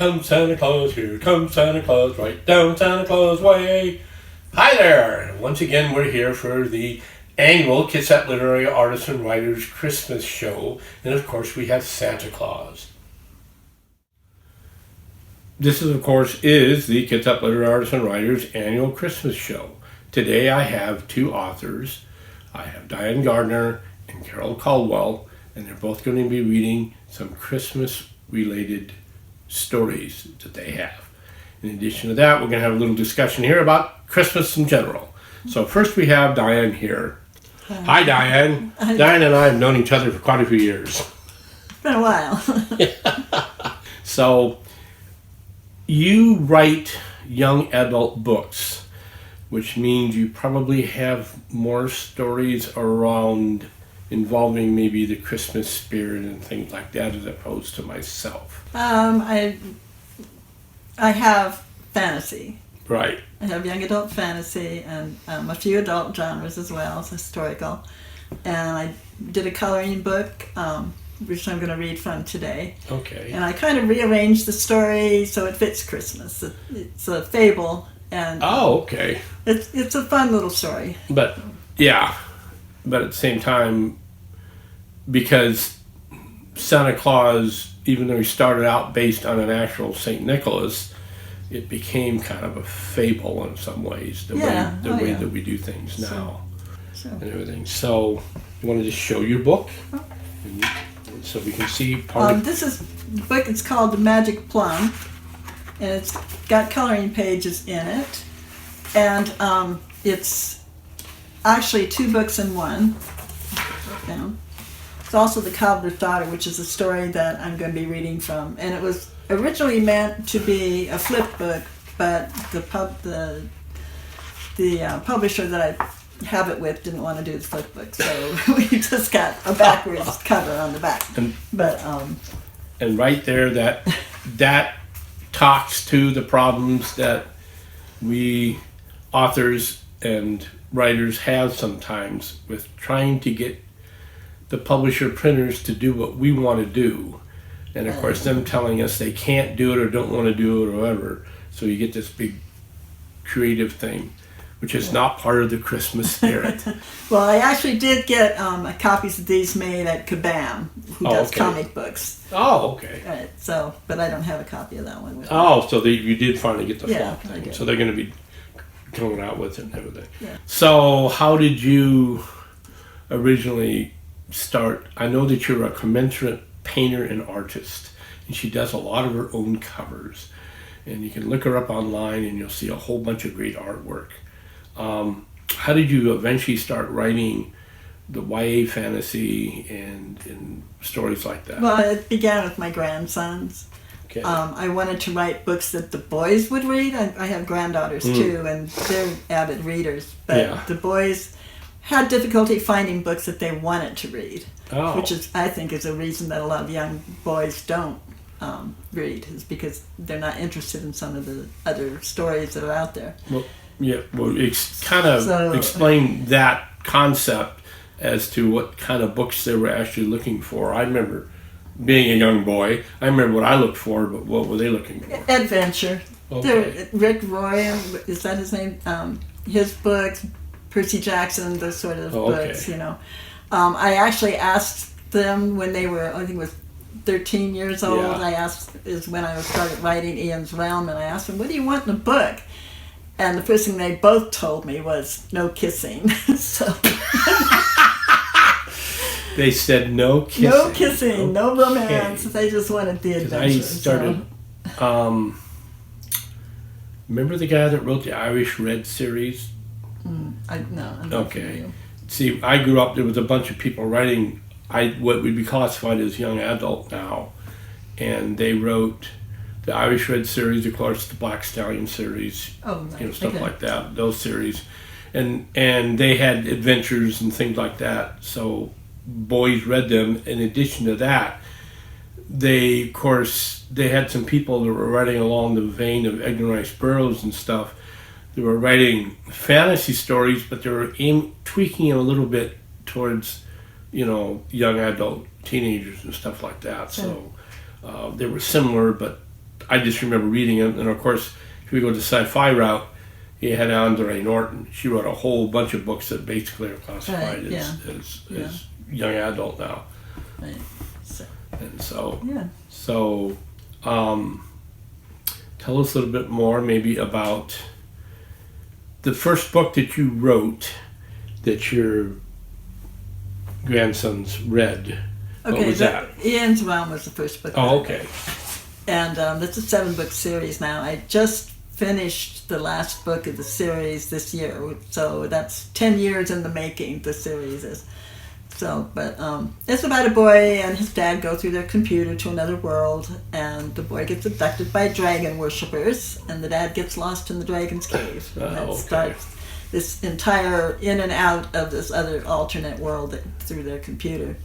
comes Santa Claus, here comes Santa Claus, right down Santa Claus way. Hi there! Once again, we're here for the annual Kitsap Literary Artists and Writers Christmas Show, and of course we have Santa Claus. This, of course, is the Kitsap Literary Artists and Writers Annual Christmas Show. Today I have two authors. I have Diane Gardner and Carol Caldwell, and they're both going to be reading some Christmas-related stories that they have. In addition to that, we're going to have a little discussion here about Christmas in general. So first we have Diane here. Hi, Diane. Diane and I have known each other for quite a few years. It's been a while. So you write young adult books, which means you probably have more stories around involving maybe the Christmas spirit and things like that as opposed to myself. I have fantasy. Right. I have young adult fantasy and a few adult genres as well, historical. And I did a coloring book, which I'm going to read from today. Okay. And I kind of rearranged the story so it fits Christmas. It's a fable, and okay. It's a fun little story. But at the same time, because Santa Claus, even though he started out based on an actual St. Nicholas, it became kind of a fable in some ways, the way that we do things now and everything. So you want to just show your book? Oh. And so we can see part of... This is the book. It's called The Magic Plum, and it's got coloring pages in it. And it's actually two books in one. It's also The Cobbler's Daughter, which is a story that I'm going to be reading from. And it was originally meant to be a flip book, but the publisher that I have it with didn't want to do the flip book, so we just got a backwards cover on the back. And right there, that talks to the problems that we authors and writers have sometimes with trying to get the publisher printers to do what we want to do, and of course them telling us they can't do it or don't want to do it or whatever. So you get this big creative thing, which is not part of the Christmas spirit. Well, I actually did get copies of these made at Kabam, who does comic books. Oh, okay. Right, so, but I don't have a copy of that one with me. So you did finally get the flop thing. So they're going to be coming out with it and everything. Yeah. So how did you originally start? I know that you're a commensurate painter and artist, and she does a lot of her own covers, and you can look her up online and you'll see a whole bunch of great artwork. How did you eventually start writing the YA fantasy and stories like that? Well, it began with my grandsons. Okay. I wanted to write books that the boys would read. I have granddaughters too, and they're avid readers, but the boys had difficulty finding books that they wanted to read, which is, I think, is a reason that a lot of young boys don't read, is because they're not interested in some of the other stories that are out there. It's kind of explain that concept as to what kind of books they were actually looking for. I remember being a young boy, I remember what I looked for, but what were they looking for? Adventure. Okay. Rick Roy, is that his name? His books, Percy Jackson, those sort of books, you know. I actually asked them when they were, I think it was 13 years old, is when I started writing Ian's Realm, and I asked them, what do you want in a book? And the first thing they both told me was, no kissing. So they said no kissing. No kissing, no romance. They just wanted the adventure. I started, remember the guy that wrote the Irish Red series? No, I'm not okay. See, I grew up, there was a bunch of people writing what would be classified as young adult now, and they wrote the Irish Red series, of course, the Black Stallion series, stuff like that, those series, and they had adventures and things like that. So boys read them. In addition to that, they had some people that were writing along the vein of Edgar Rice Burroughs and stuff. They were writing fantasy stories, but they were tweaking it a little bit towards, young adult teenagers and stuff like that. So they were similar, but I just remember reading them. And of course, if we go the sci-fi route, you had Andre Norton. She wrote a whole bunch of books that basically are classified as young adult now. Right. So. And so, Yeah. so tell us a little bit more maybe about the first book that you wrote that your grandsons read. Okay, what was that? Ian's Realm was the first book. Oh, okay. And it's a 7-book series now. I just finished the last book of the series this year, so that's 10 years in the making, the series is. So, but it's about a boy and his dad go through their computer to another world, and the boy gets abducted by dragon worshippers, and the dad gets lost in the dragon's cave. And that starts this entire in and out of this other alternate world through their computer,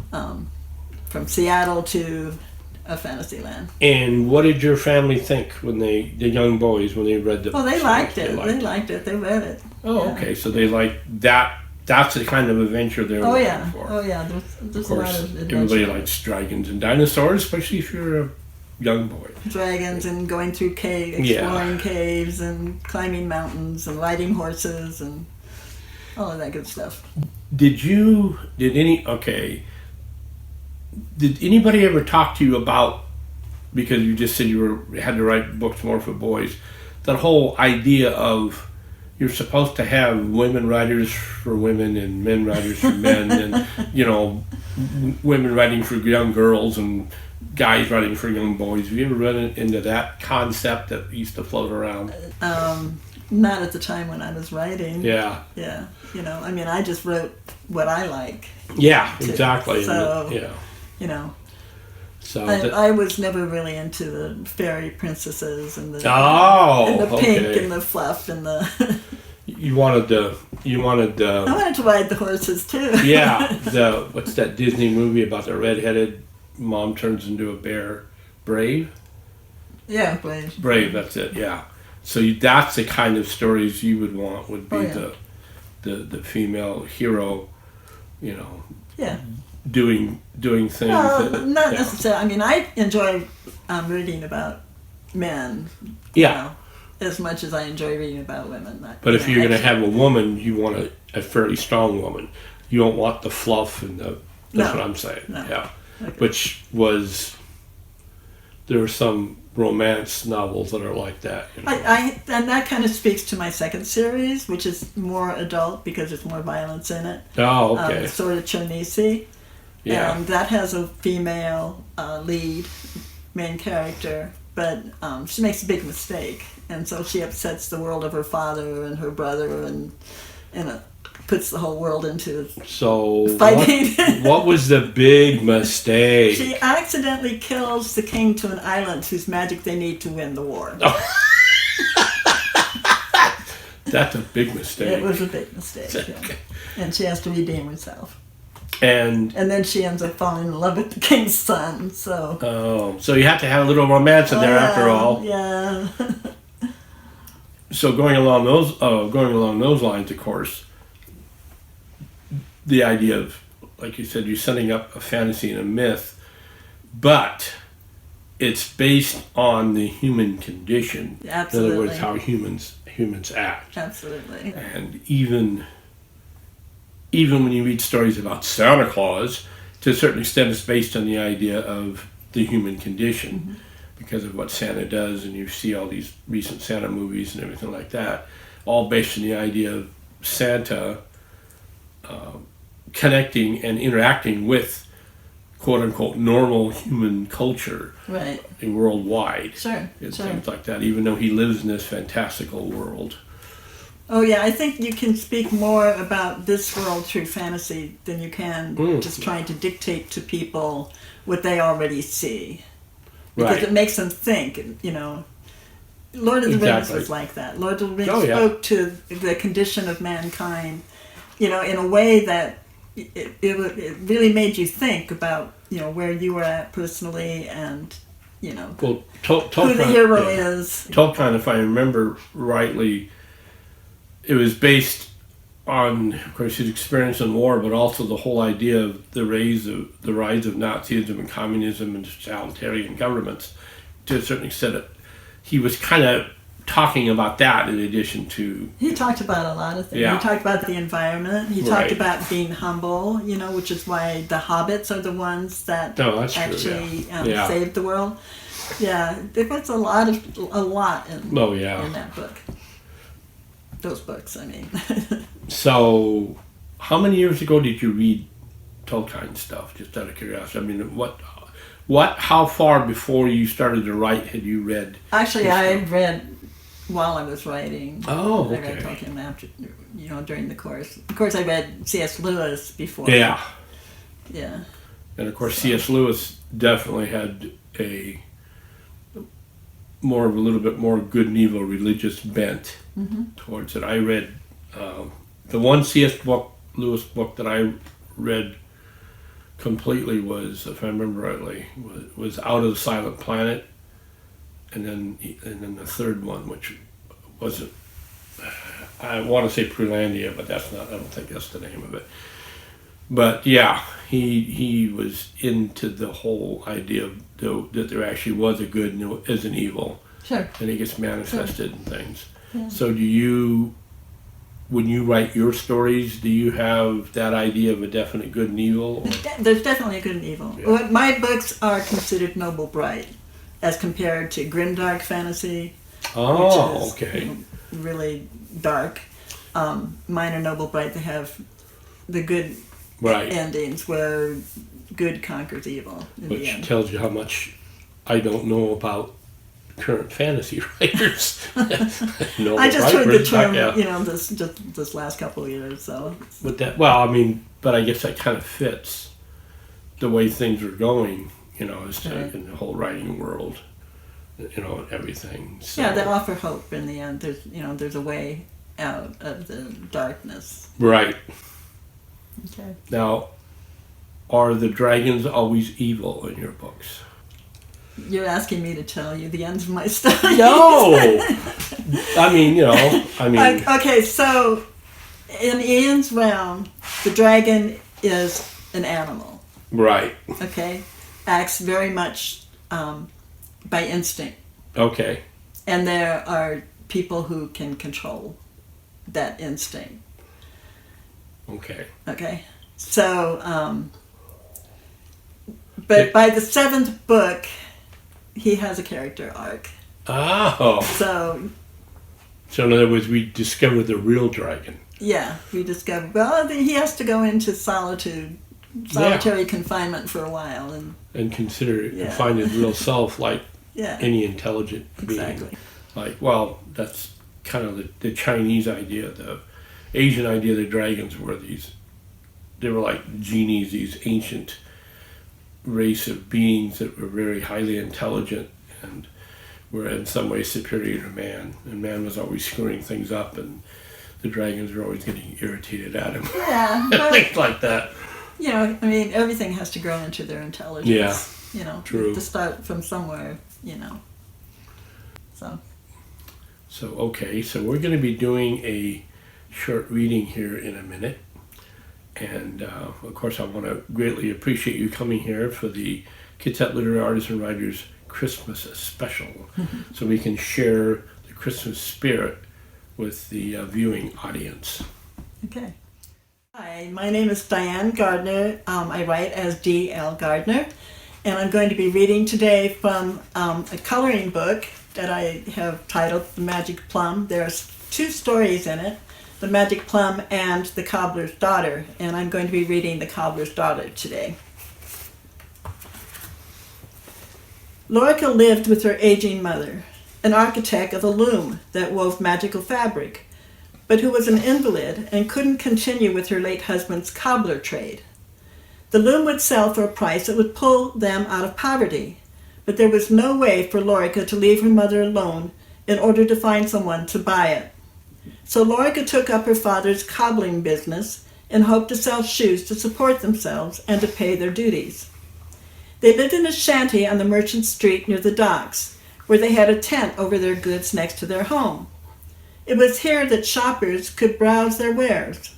from Seattle to a fantasy land. And what did your family think when the young boys, when they read the book? Well, they liked it. They liked it. They read it. Oh, yeah. Okay. So they liked that. That's the kind of adventure they're looking for. Oh, yeah. There's a lot of adventure. Everybody likes dragons and dinosaurs, especially if you're a young boy. Dragons and going through exploring caves and climbing mountains and riding horses and all of that good stuff. Did anybody ever talk to you about, because you just said you had to write books more for boys, that whole idea of you're supposed to have women writers for women and men writers for men and, women writing for young girls and guys writing for young boys. Have you ever run into that concept that used to float around? Not at the time when I was writing. Yeah. Yeah. I just wrote what I like. Yeah, exactly. So, So I was never really into the fairy princesses and the pink and the fluff and the. I wanted to ride the horses too. Yeah, what's that Disney movie about the redheaded mom turns into a bear? Brave. Yeah, Brave. Brave, that's it. Yeah. So that's the kind of stories you would want. Would be the female hero, Yeah. Doing things. Not necessarily. I enjoy reading about men. Yeah. As much as I enjoy reading about women. But if you're going to have a woman, you want a fairly strong woman. You don't want the fluff and the. That's what I'm saying. No. Yeah. Okay. Which was. There are some romance novels that are like that. And that kind of speaks to my second series, which is more adult because there's more violence in it. Oh, okay. Sword of Chernisi. Yeah. And that has a female lead, main character, but she makes a big mistake, and so she upsets the world of her father and her brother, and puts the whole world into fighting. What was the big mistake? She accidentally kills the king to an island whose magic they need to win the war. That's a big mistake. It was a big mistake, yeah. And she has to redeem herself. And then she ends up falling in love with the king's son. So so you have to have a little romance in there after all. Yeah. So going along those lines, of course, the idea of, like you said, you're setting up a fantasy and a myth, but it's based on the human condition. Absolutely. In other words, how humans act. Absolutely. And even when you read stories about Santa Claus, to a certain extent it's based on the idea of the human condition because of what Santa does, and you see all these recent Santa movies and everything like that, all based on the idea of Santa connecting and interacting with quote-unquote normal human culture worldwide. Sure. Things like that, even though he lives in this fantastical world. Oh yeah, I think you can speak more about this world through fantasy than you can just trying to dictate to people what they already see. Because it makes them think, Lord of the Rings was like that. Lord of the Rings spoke to the condition of mankind, in a way that it really made you think about, where you were at personally and, who the hero is. Tolkien, if I remember rightly, it was based on, of course, his experience in war, but also the whole idea of the rise of Nazism and communism and totalitarian governments to a certain extent, he was kind of talking about that in addition to... He talked about a lot of things. Yeah. He talked about the environment. He talked about being humble, which is why the hobbits are the ones that actually saved the world. Yeah, there was a lot in that book. Those books, I mean. So, how many years ago did you read Tolkien stuff, just out of curiosity? I mean, how far before you started to write had you read? Actually, I read while I was writing. Oh, okay. I read Tolkien after, during the course. Of course, I read C.S. Lewis before. Yeah. Yeah. And of course, C.S. Lewis definitely had a little bit more good and evil religious bent towards it. I read the one C.S. Lewis book that I read completely was, if I remember rightly, was Out of the Silent Planet, and then the third one, which wasn't, I want to say Prulandia, but that's not. I don't think that's the name of it. But yeah, he was into the whole idea of that there actually was a good and there is an evil, sure, and it gets manifested in things. Yeah. So when you write your stories, do you have that idea of a definite good and evil? There's definitely a good and evil. Yeah. My books are considered noble bright, as compared to grimdark fantasy, which is, okay, really dark. Mine are noble bright. They have the good endings where good conquers evil in the end. Which tells you how much I don't know about current fantasy writers. I just heard the term, this last couple of years. So, but I guess that kind of fits the way things are going. In the whole writing world, and everything. So. Yeah, they offer hope in the end. There's a way out of the darkness. Right. Okay. Now, are the dragons always evil in your books? You're asking me to tell you the ends of my story. No! Okay, so in Ian's realm, the dragon is an animal. Right. Okay? Acts very much by instinct. Okay. And there are people who can control that instinct. Okay. Okay. So, but by the 7th book, he has a character arc. Oh. So in other words, we discovered the real dragon. Yeah, we discovered. Well, he has to go into solitary confinement for a while and find his real self, like any intelligent being. Exactly. That's kind of the Chinese idea. The Asian idea of the dragons they were like genies, these ancient race of beings that were very highly intelligent and were in some way superior to man. And man was always screwing things up, and the dragons were always getting irritated at him. Yeah. Things like that. Everything has to grow into their intelligence. Yeah. True. To start from somewhere, So, okay. So we're going to be doing a short reading here in a minute. And, of course, I want to greatly appreciate you coming here for the Kitsap Literary Artists and Writers Christmas special, so we can share the Christmas spirit with the viewing audience. Okay. Hi, my name is Diane Gardner. I write as D.L. Gardner, and I'm going to be reading today from a coloring book that I have titled The Magic Plum. There's 2 stories in it, The Magic Plum and The Cobbler's Daughter, and I'm going to be reading The Cobbler's Daughter today. Lorica lived with her aging mother, an architect of a loom that wove magical fabric, but who was an invalid and couldn't continue with her late husband's cobbler trade. The loom would sell for a price that would pull them out of poverty, but there was no way for Lorica to leave her mother alone in order to find someone to buy it. So Lorica took up her father's cobbling business and hoped to sell shoes to support themselves and to pay their duties. They lived in a shanty on the Merchant Street near the docks, where they had a tent over their goods next to their home. It was here that shoppers could browse their wares.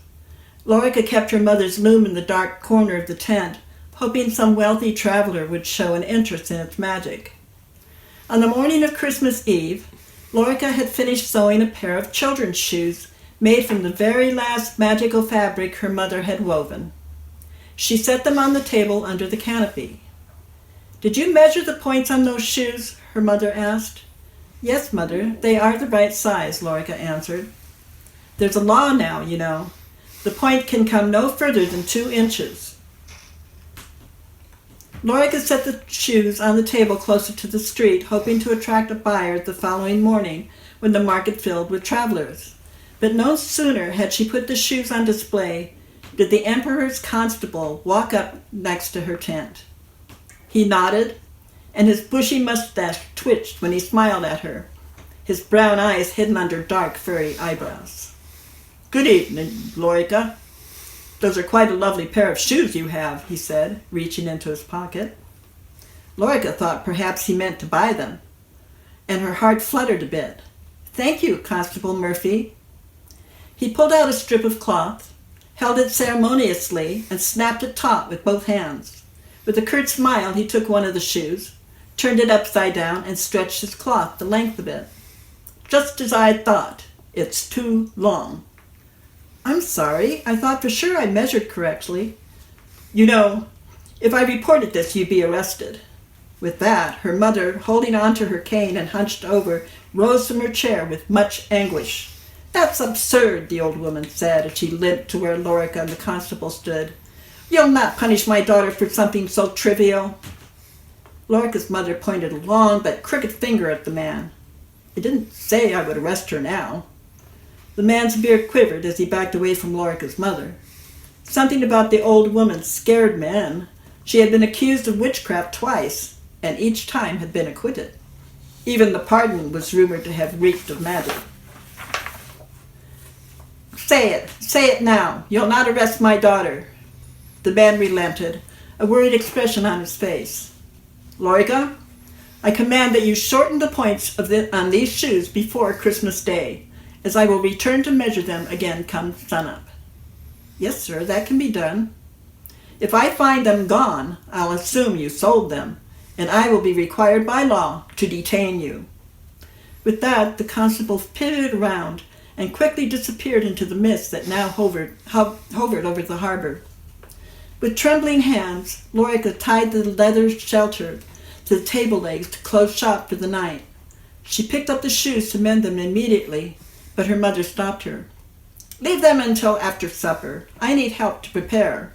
Lorica kept her mother's loom in the dark corner of the tent, hoping some wealthy traveler would show an interest in its magic. On the morning of Christmas Eve, Lorica had finished sewing a pair of children's shoes made from the very last magical fabric her mother had woven. She set them on the table under the canopy. "Did you measure the points on those shoes?" her mother asked. "Yes, Mother, they are the right size," Lorica answered. "There's a law now, you know. The point can come no further than 2 inches. Lorica set the shoes on the table closer to the street, hoping to attract a buyer the following morning when the market filled with travelers. But no sooner had she put the shoes on display did the Emperor's constable walk up next to her tent. He nodded, and his bushy mustache twitched when he smiled at her, his brown eyes hidden under dark, furry eyebrows. "Good evening, Lorica. Those are quite a lovely pair of shoes you have," he said, reaching into his pocket. Lorica thought perhaps he meant to buy them, and her heart fluttered a bit. "Thank you, Constable Murphy." He pulled out a strip of cloth, held it ceremoniously, and snapped it taut with both hands. With a curt smile, he took one of the shoes, turned it upside down, and stretched his cloth the length of it. "Just as I thought. It's too long." "I'm sorry. I thought for sure I measured correctly." "You know, if I reported this, you'd be arrested." With that, her mother, holding on to her cane and hunched over, rose from her chair with much anguish. "That's absurd," the old woman said as she limped to where Lorica and the constable stood. "You'll not punish my daughter for something so trivial." Lorica's mother pointed a long but crooked finger at the man. "I didn't say I would arrest her now." The man's beard quivered as he backed away from Lorica's mother. Something about the old woman scared men. She had been accused of witchcraft twice, and each time had been acquitted. Even the pardon was rumored to have reeked of magic. Say it now. You'll not arrest my daughter." The man relented, a worried expression on his face. "Lorica, I command that you shorten the points on these shoes before Christmas Day, as I will return to measure them again come sunup." "Yes, sir, that can be done." "If I find them gone, I'll assume you sold them, and I will be required by law to detain you." With that, the constable pivoted around and quickly disappeared into the mist that now hovered over the harbor. With trembling hands, Lorica tied the leather shelter to the table legs to close shop for the night. She picked up the shoes to mend them immediately, but her mother stopped her. "Leave them until after supper. I need help to prepare."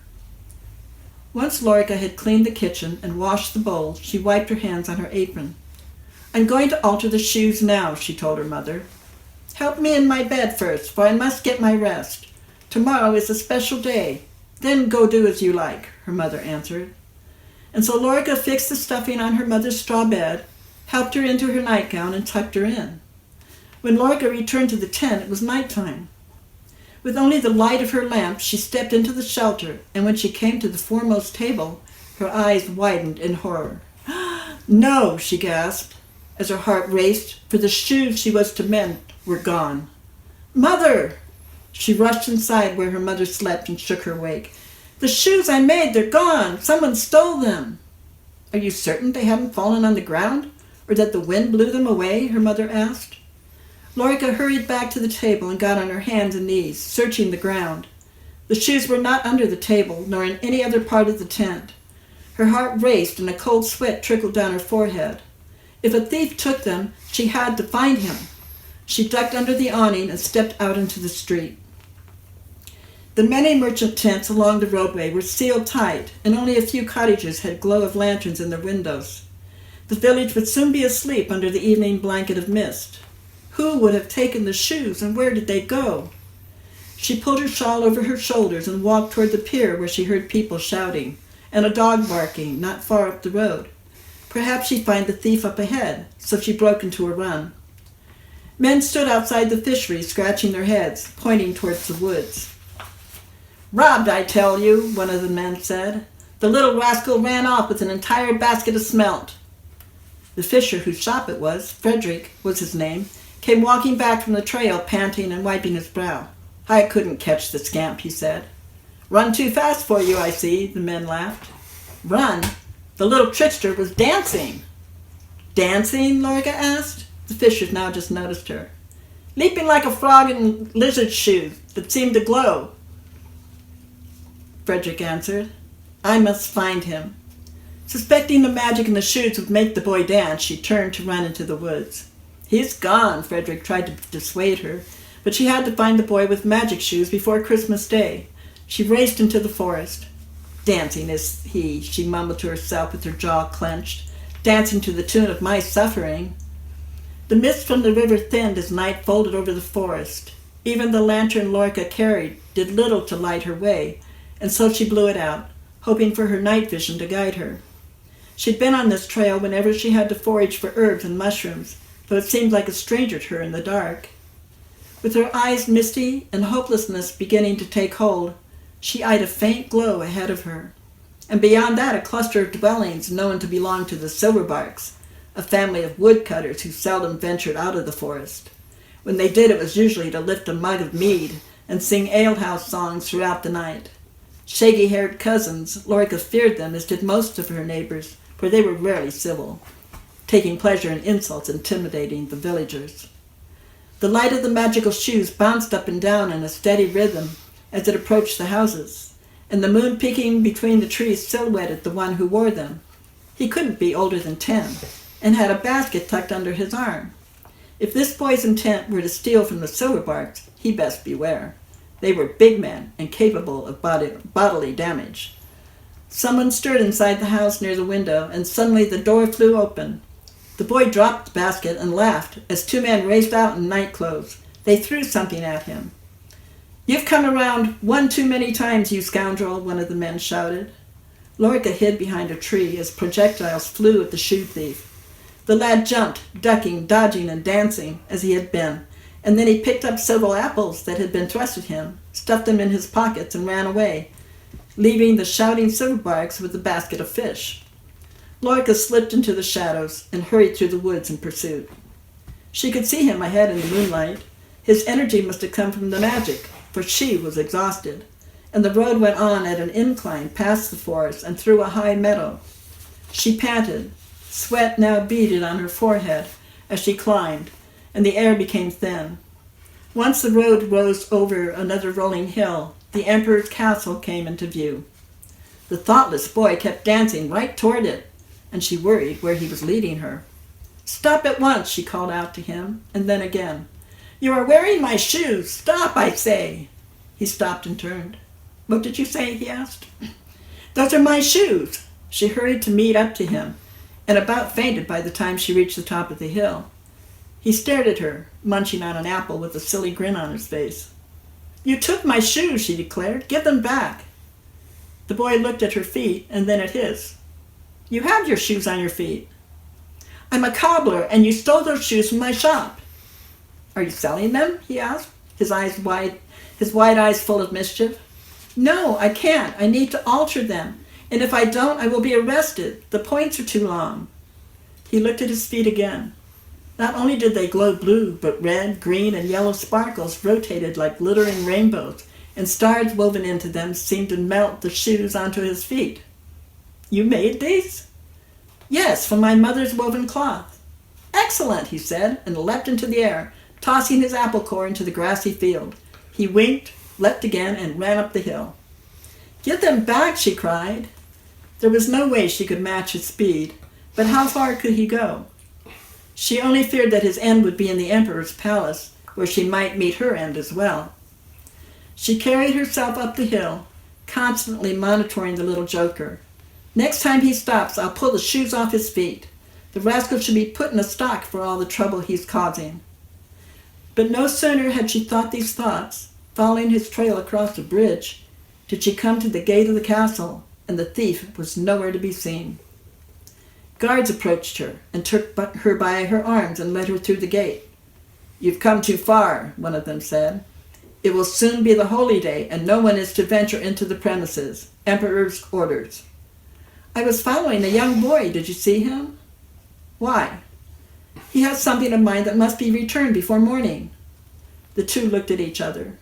Once Lorica had cleaned the kitchen and washed the bowls, she wiped her hands on her apron. "I'm going to alter the shoes now," she told her mother. "Help me in my bed first, for I must get my rest. Tomorrow is a special day. Then go do as you like," her mother answered. And so Lorica fixed the stuffing on her mother's straw bed, helped her into her nightgown, and tucked her in. When Lorica returned to the tent, it was nighttime. With only the light of her lamp, she stepped into the shelter, and when she came to the foremost table, her eyes widened in horror. "No," she gasped, as her heart raced, for the shoes she was to mend were gone. "Mother!" She rushed inside where her mother slept and shook her awake. "The shoes I made, they're gone. Someone stole them." "Are you certain they haven't fallen on the ground, or that the wind blew them away?" her mother asked. Lorica hurried back to the table and got on her hands and knees, searching the ground. The shoes were not under the table, nor in any other part of the tent. Her heart raced and a cold sweat trickled down her forehead. If a thief took them, she had to find him. She ducked under the awning and stepped out into the street. The many merchant tents along the roadway were sealed tight, and only a few cottages had glow of lanterns in their windows. The village would soon be asleep under the evening blanket of mist. Who would have taken the shoes, and where did they go? She pulled her shawl over her shoulders and walked toward the pier where she heard people shouting, and a dog barking not far up the road. Perhaps she'd find the thief up ahead, so she broke into a run. Men stood outside the fishery scratching their heads, pointing towards the woods. "Robbed, I tell you," one of the men said. "The little rascal ran off with an entire basket of smelt." The fisher whose shop it was, Frederick was his name, came walking back from the trail, panting and wiping his brow. "I couldn't catch the scamp," he said. "Run too fast for you, I see," the men laughed. "Run? The little trickster was dancing." Dancing? Lorca asked. The fishers now just noticed her. Leaping like a frog in lizard shoes that seemed to glow, Frederick answered. I must find him. Suspecting the magic in the shoes would make the boy dance, she turned to run into the woods. He's gone, Frederick tried to dissuade her, but she had to find the boy with magic shoes before Christmas Day. She raced into the forest. Dancing is he, she mumbled to herself with her jaw clenched, dancing to the tune of my suffering. The mist from the river thinned as night folded over the forest. Even the lantern Lorca carried did little to light her way, and so she blew it out, hoping for her night vision to guide her. She'd been on this trail whenever she had to forage for herbs and mushrooms, though it seemed like a stranger to her in the dark. With her eyes misty and hopelessness beginning to take hold, she eyed a faint glow ahead of her, and beyond that a cluster of dwellings known to belong to the Silverbarks, a family of woodcutters who seldom ventured out of the forest. When they did, it was usually to lift a mug of mead and sing alehouse songs throughout the night. Shaggy-haired cousins, Lorca feared them, as did most of her neighbors, for they were rarely civil, taking pleasure in insults intimidating the villagers. The light of the magical shoes bounced up and down in a steady rhythm as it approached the houses, and the moon peeking between the trees silhouetted the one who wore them. He couldn't be older than 10, and had a basket tucked under his arm. If this boy's intent were to steal from the Silverbarks, he best beware. They were big men and capable of bodily damage. Someone stirred inside the house near the window, and suddenly the door flew open. The boy dropped the basket and laughed as 2 men raced out in night clothes. They threw something at him. You've come around one too many times, you scoundrel, one of the men shouted. Lorca hid behind a tree as projectiles flew at the shoe thief. The lad jumped, ducking, dodging, and dancing as he had been, and then he picked up several apples that had been thrust at him, stuffed them in his pockets, and ran away, leaving the shouting Silverbarks with the basket of fish. Lorca slipped into the shadows and hurried through the woods in pursuit. She could see him ahead in the moonlight. His energy must have come from the magic, for she was exhausted, and the road went on at an incline past the forest and through a high meadow. She panted, sweat now beaded on her forehead as she climbed, and the air became thin. Once the road rose over another rolling hill, the Emperor's castle came into view. The thoughtless boy kept dancing right toward it, and she worried where he was leading her. Stop at once, she called out to him, and then again. You are wearing my shoes. Stop, I say. He stopped and turned. What did you say? He asked. Those are my shoes. She hurried to meet up to him, and about fainted by the time she reached the top of the hill. He stared at her, munching on an apple with a silly grin on his face. You took my shoes, she declared. Give them back. The boy looked at her feet and then at his. You have your shoes on your feet. I'm a cobbler, and you stole those shoes from my shop. Are you selling them? He asked, his wide eyes full of mischief. No, I can't. I need to alter them, and if I don't, I will be arrested. The points are too long. He looked at his feet again. Not only did they glow blue, but red, green, and yellow sparkles rotated like glittering rainbows, and stars woven into them seemed to melt the shoes onto his feet. You made these? Yes, from my mother's woven cloth. Excellent, he said, and leapt into the air, tossing his apple core into the grassy field. He winked, leapt again, and ran up the hill. Get them back, she cried. There was no way she could match his speed, but how far could he go? She only feared that his end would be in the Emperor's palace, where she might meet her end as well. She carried herself up the hill, constantly monitoring the little joker. Next time he stops, I'll pull the shoes off his feet. The rascal should be put in a stock for all the trouble he's causing. But no sooner had she thought these thoughts, following his trail across the bridge, did she come to the gate of the castle, and the thief was nowhere to be seen. Guards approached her and took her by her arms and led her through the gate. You've come too far, one of them said. It will soon be the holy day, and no one is to venture into the premises. Emperor's orders. I was following a young boy. Did you see him? Why? He has something of mine that must be returned before morning. The two looked at each other.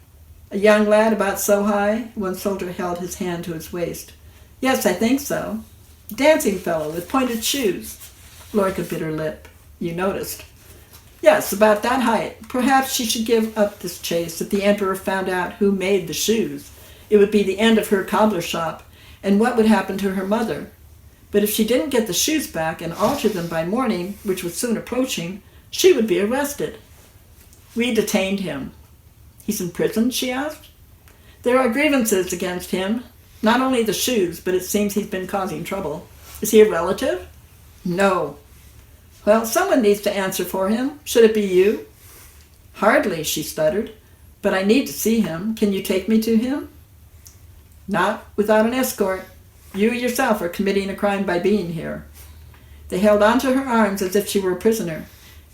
A young lad about so high? One soldier held his hand to his waist. Yes, I think so. Dancing fellow with pointed shoes. Lorca bit her lip. You noticed. Yes, about that height. Perhaps she should give up this chase if the emperor found out who made the shoes. It would be the end of her cobbler shop, and what would happen to her mother? But if she didn't get the shoes back and alter them by morning, which was soon approaching, she would be arrested. We detained him. He's in prison, she asked. There are grievances against him. Not only the shoes, but it seems he's been causing trouble. Is he a relative? No. Well, someone needs to answer for him. Should it be you? Hardly, she stuttered. But I need to see him. Can you take me to him? Not without an escort. You yourself are committing a crime by being here. They held onto her arms as if she were a prisoner,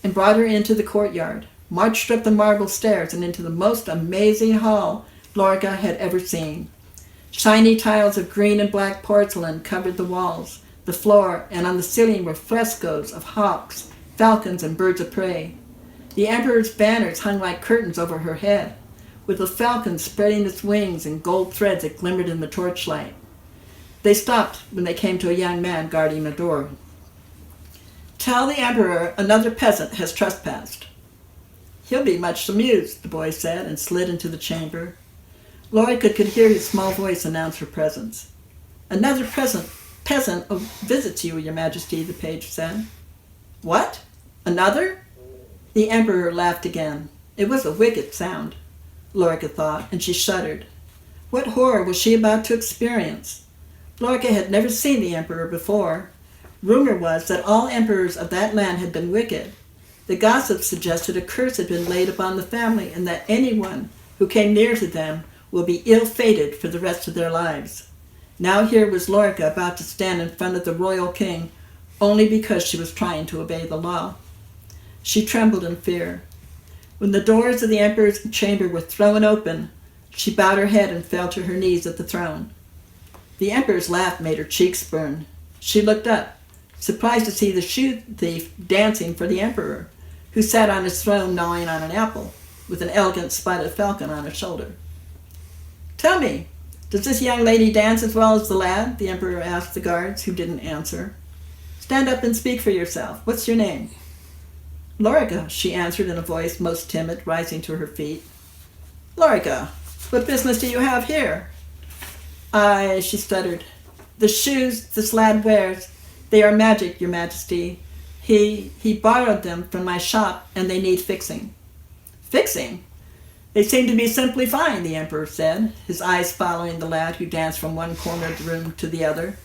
and brought her into the courtyard, marched up the marble stairs and into the most amazing hall Lorca had ever seen. Shiny tiles of green and black porcelain covered the walls, the floor, and on the ceiling were frescoes of hawks, falcons, and birds of prey. The emperor's banners hung like curtains over her head, with the falcon spreading its wings in gold threads that glimmered in the torchlight. They stopped when they came to a young man guarding a door. Tell the emperor another peasant has trespassed. He'll be much amused, the boy said, and slid into the chamber. Lorca could hear his small voice announce her presence. Another peasant visits you, your majesty, the page said. What? Another? The emperor laughed again. It was a wicked sound, Lorca thought, and she shuddered. What horror was she about to experience? Lorca had never seen the emperor before. Rumor was that all emperors of that land had been wicked. The gossip suggested a curse had been laid upon the family, and that anyone who came near to them will be ill-fated for the rest of their lives. Now here was Lorca about to stand in front of the royal king only because she was trying to obey the law. She trembled in fear. When the doors of the emperor's chamber were thrown open, she bowed her head and fell to her knees at the throne. The emperor's laugh made her cheeks burn. She looked up, surprised to see the shoe thief dancing for the emperor, who sat on his throne gnawing on an apple, with an elegant spotted falcon on his shoulder. Tell me, does this young lady dance as well as the lad? The emperor asked the guards, who didn't answer. Stand up and speak for yourself. What's your name? Lorca, she answered in a voice most timid, rising to her feet. Lorca, what business do you have here? She stuttered. The shoes this lad wears, they are magic, your majesty. He borrowed them from my shop, and they need fixing. Fixing? They seem to be simply fine, the emperor said, his eyes following the lad who danced from one corner of the room to the other.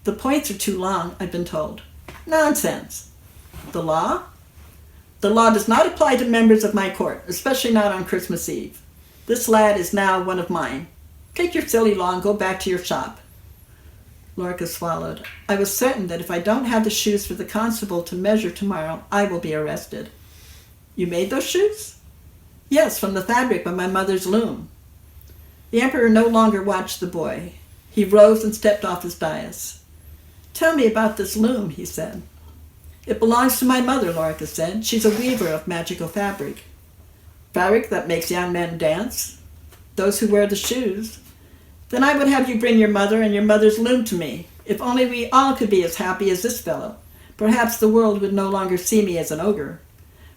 The points are too long, I've been told. Nonsense. The law? The law does not apply to members of my court, especially not on Christmas Eve. This lad is now one of mine. Take your silly law and go back to your shop. Lorca swallowed. I was certain that if I don't have the shoes for the constable to measure tomorrow, I will be arrested. You made those shoes? Yes, from the fabric of my mother's loom. The emperor no longer watched the boy. He rose and stepped off his dais. Tell me about this loom, he said. It belongs to my mother, Lorca said. She's a weaver of magical fabric. Fabric that makes young men dance? Those who wear the shoes. Then I would have you bring your mother and your mother's loom to me. If only we all could be as happy as this fellow. Perhaps the world would no longer see me as an ogre.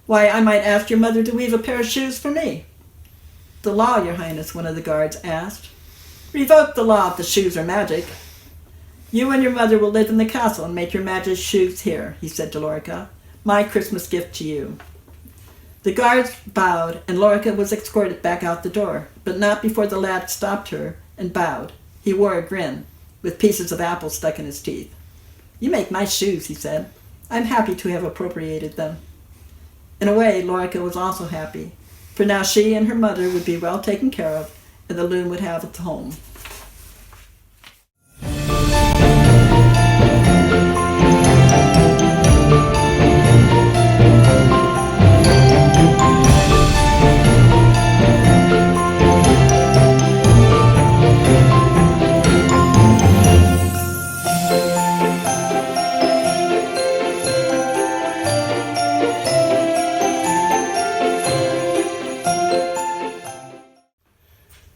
Why, I might ask your mother to weave a pair of shoes for me. The law, your highness, one of the guards asked. Revoke the law if the shoes are magic. You and your mother will live in the castle and make your magic's shoes here, he said to Lorca. My Christmas gift to you. The guards bowed, and Lorca was escorted back out the door, but not before the lad stopped her and bowed. He wore a grin, with pieces of apple stuck in his teeth. You make nice shoes, he said. I'm happy to have appropriated them. In a way, Lorca was also happy, for now she and her mother would be well taken care of, and the loom would have its home.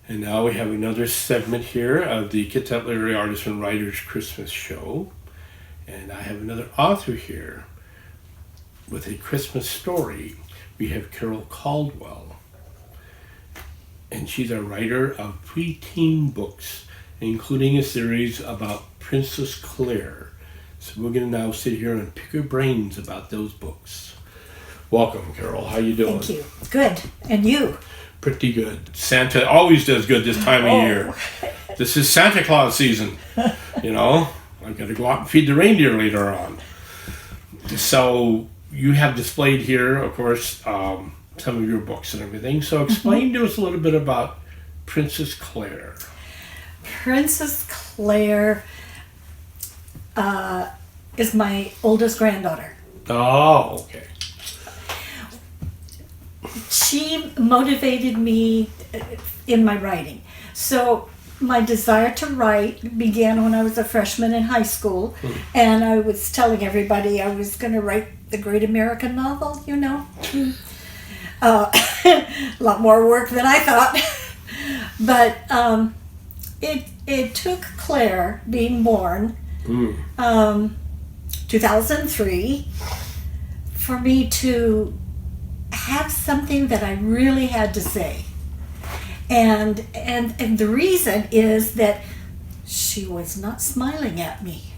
And now we have another segment here of the Kitsap Literary Artists and Writers Christmas Show. And I have another author here with a Christmas story. We have Carol Caldwell. And she's a writer of preteen books, including a series about Princess Claire. So we're going to now sit here and pick her brains about those books. Welcome, Carol. How you doing? Thank you. Good. And you? Pretty good. Santa always does good this time of year. This is Santa Claus season. You know, I'm going to go out and feed the reindeer later on. So you have displayed here, of course, some of your books and everything. So explain to us a little bit about Princess Claire. Princess Claire is my oldest granddaughter. Oh, okay. She motivated me in my writing. So my desire to write began when I was a freshman in high school, and I was telling everybody I was going to write the great American novel, you know. A lot more work than I thought. But it took Claire being born, 2003, for me to have something that I really had to say. And the reason is that she was not smiling at me.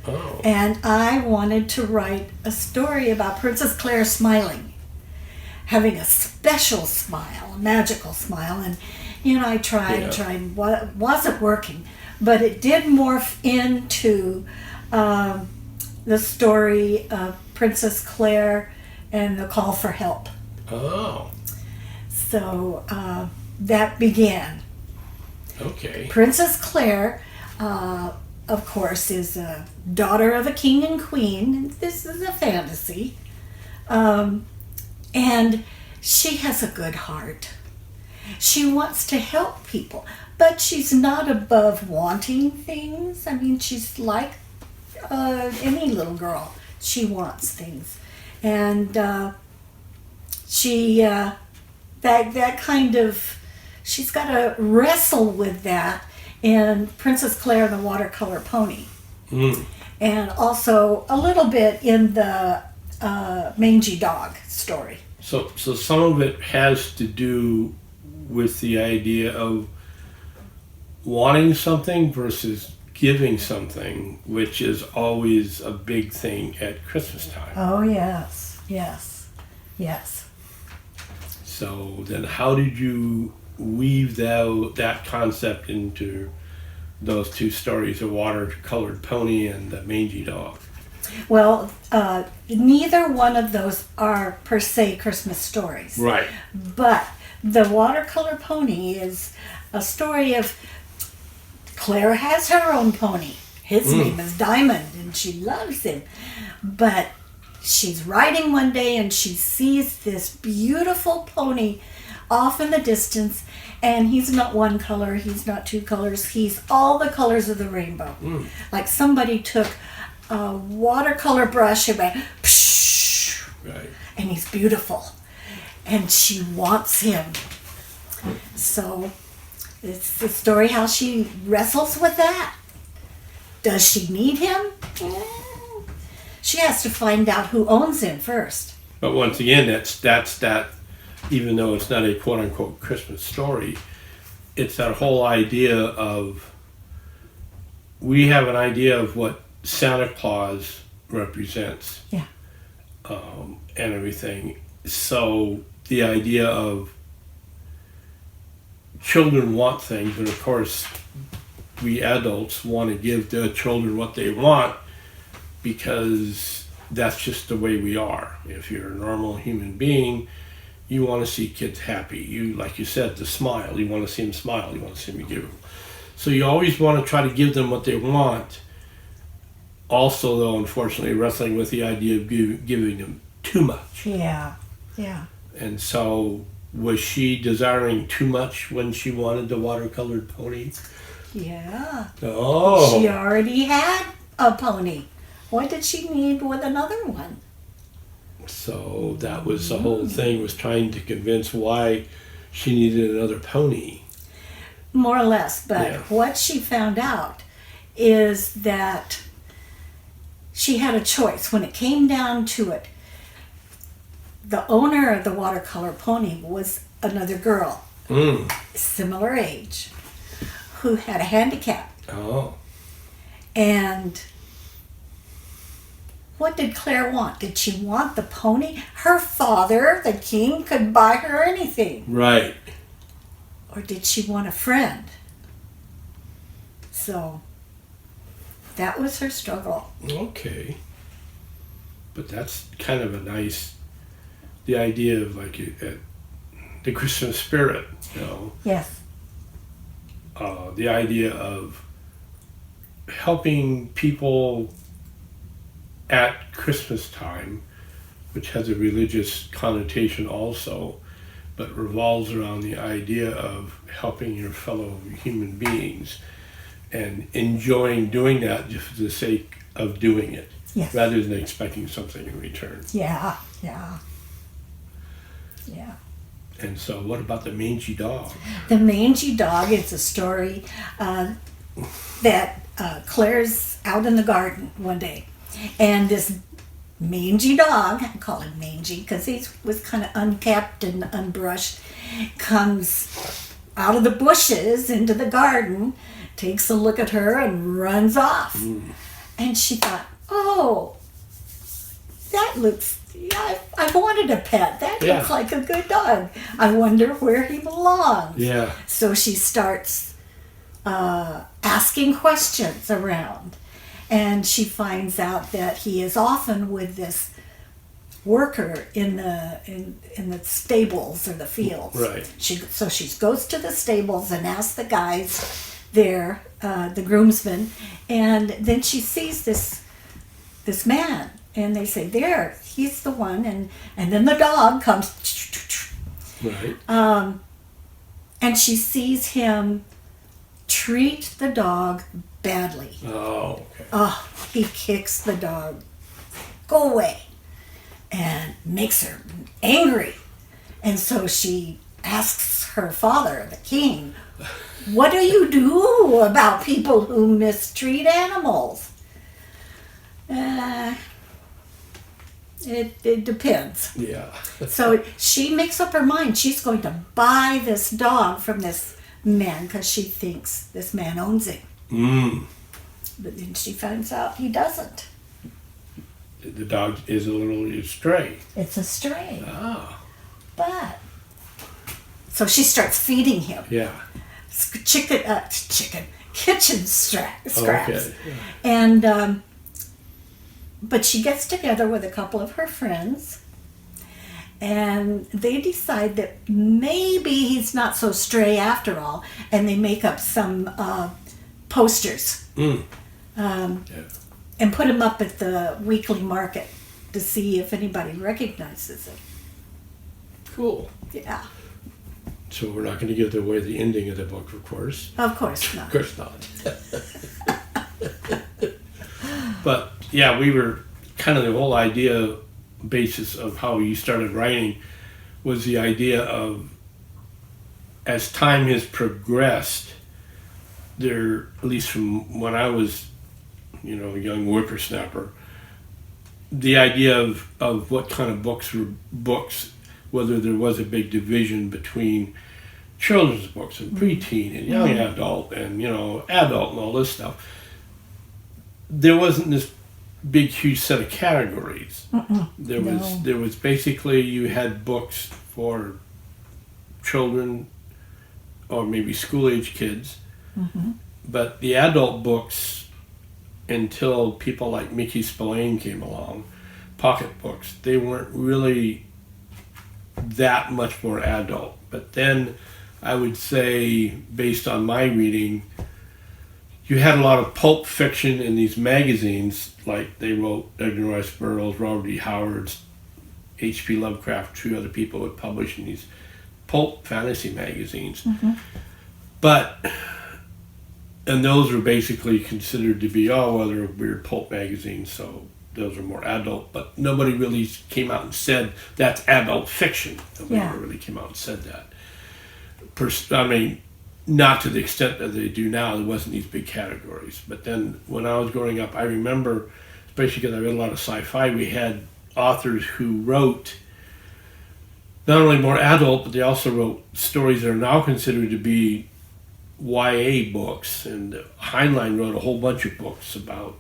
Oh. And I wanted to write a story about Princess Claire smiling, having a special smile, a magical smile. And, you know, I tried, wasn't working. But it did morph into the story of Princess Claire and the call for help. Oh. So that began. Okay. Princess Claire, of course, is a daughter of a king and queen. This is a fantasy. And she has a good heart. She wants to help people, but she's not above wanting things. I mean, she's like any little girl. She wants things. And that kind of, she's got to wrestle with that in Princess Claire and the Watercolor Pony. And also a little bit in the Mangy Dog story. So some of it has to do with the idea of wanting something versus giving something, which is always a big thing at Christmas time. Oh, yes, yes, yes. So then how did you weave that concept into those two stories, the watercolored pony and the mangy dog? Well, neither one of those are per se Christmas stories. Right. But the watercolor pony is a story of Claire has her own pony. His name is Diamond, and she loves him. But she's riding one day, and she sees this beautiful pony off in the distance, and he's not one color, he's not two colors, he's all the colors of the rainbow. Like somebody took a watercolor brush and went, psh, Right. and he's beautiful. And she wants him. So it's the story how she wrestles with that. Does she need him? She has to find out who owns him first. But once again, that's that. Even though it's not a quote unquote Christmas story, it's that whole idea of, we have an idea of what Santa Claus represents. Yeah. And everything. So the idea of children want things, and of course we adults want to give the children what they want because that's just the way we are. If you're a normal human being, you want to see kids happy. You, like you said, the smile. You want to see them smile. You want to see them giggle. So you always want to try to give them what they want. Also, though, unfortunately, wrestling with the idea of giving them too much. Yeah, yeah. And so, was she desiring too much when she wanted the watercolored pony? Yeah. Oh. She already had a pony. What did she need with another one? So that was the whole thing, was trying to convince why she needed another pony. More or less. But Yeah. what she found out is that she had a choice. When it came down to it, the owner of the watercolor pony was another girl, similar age, who had a handicap. Oh. And what did Claire want? Did she want the pony? Her father, the king, could buy her anything. Right. Or did she want a friend? So that was her struggle. Okay. But that's kind of a nice, the idea of like the Christmas spirit, you know. Yes. The idea of helping people at Christmas time, which has a religious connotation also, but revolves around the idea of helping your fellow human beings and enjoying doing that just for the sake of doing it, Yes. rather than expecting something in return. Yeah. And so what about the mangy dog? The Mangy Dog is a story that Claire's out in the garden one day, and this mangy dog, I call him mangy because he was kind of unkept and unbrushed, comes out of the bushes into the garden, takes a look at her, and runs off. And she thought, oh, that looks, I've wanted a pet. That looks like a good dog. I wonder where he belongs. Yeah. So she starts asking questions around. And she finds out that he is often with this worker in the stables or the fields. Right. She goes to the stables and asks the guys there, the groomsmen, and then she sees this man, and they say, there, he's the one, and then the dog comes, Right. and she sees him treat the dog badly. Oh, okay. Oh, he kicks the dog. Go away. And makes her angry. And so she asks her father, the king, what do you do about people who mistreat animals? It depends. Yeah. So she makes up her mind. She's going to buy this dog from this man because she thinks this man owns him. But then she finds out he doesn't. The dog is a little stray. It's a stray. Ah. But so she starts feeding him Yeah. kitchen scraps. Okay. And but she gets together with a couple of her friends, and they decide that maybe he's not so stray after all, and they make up some posters and put him up at the weekly market to see if anybody recognizes him. Cool. Yeah, So we're not going to give away the ending of the book, of course. of course not. Of course not. But yeah, we were kind of the whole idea basis of how you started writing was the idea of as time has progressed, there, at least from when I was, you know, a young whippersnapper, the idea of what kind of books were books, whether there was a big division between children's books and preteen and young adult and, you know, adult and all this stuff. There wasn't this big, huge set of categories. There was basically, you had books for children or maybe school-age kids, but the adult books, until people like Mickey Spillane came along, pocket books, they weren't really that much more adult. But then I would say, based on my reading, you had a lot of pulp fiction in these magazines, like they wrote Edgar Rice Burroughs, Robert E. Howard's, H.P. Lovecraft, two other people would publish in these pulp fantasy magazines. And those were basically considered to be, oh, well, they're weird pulp magazines, so those are more adult. But nobody really came out and said, that's adult fiction. Nobody ever really came out and said that. I mean, not to the extent that they do now. There wasn't these big categories. But then when I was growing up, I remember, especially because I read a lot of sci-fi, we had authors who wrote not only more adult, but they also wrote stories that are now considered to be YA books. And Heinlein wrote a whole bunch of books about,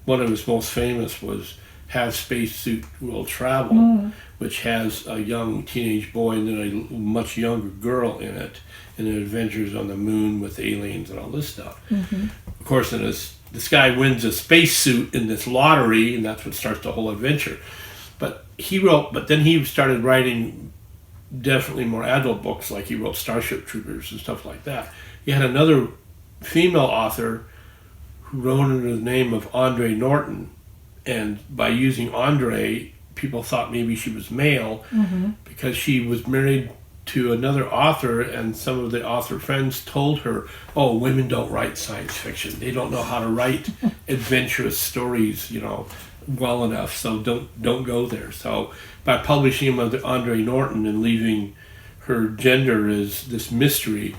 one of his most famous was Have Spacesuit Will Travel, which has a young teenage boy and then a much younger girl in it, and their adventures on the moon with aliens and all this stuff. Of course, this guy wins a spacesuit in this lottery, and that's what starts the whole adventure. But then he started writing definitely more adult books, like he wrote Starship Troopers and stuff like that. He had another female author who wrote under the name of Andre Norton, and by using Andre, people thought maybe she was male because she was married to another author, and some of the author friends told her, "Oh, women don't write science fiction. They don't know how to write adventurous stories, well enough. So don't go there." So by publishing him under Andre Norton and leaving her gender as this mystery,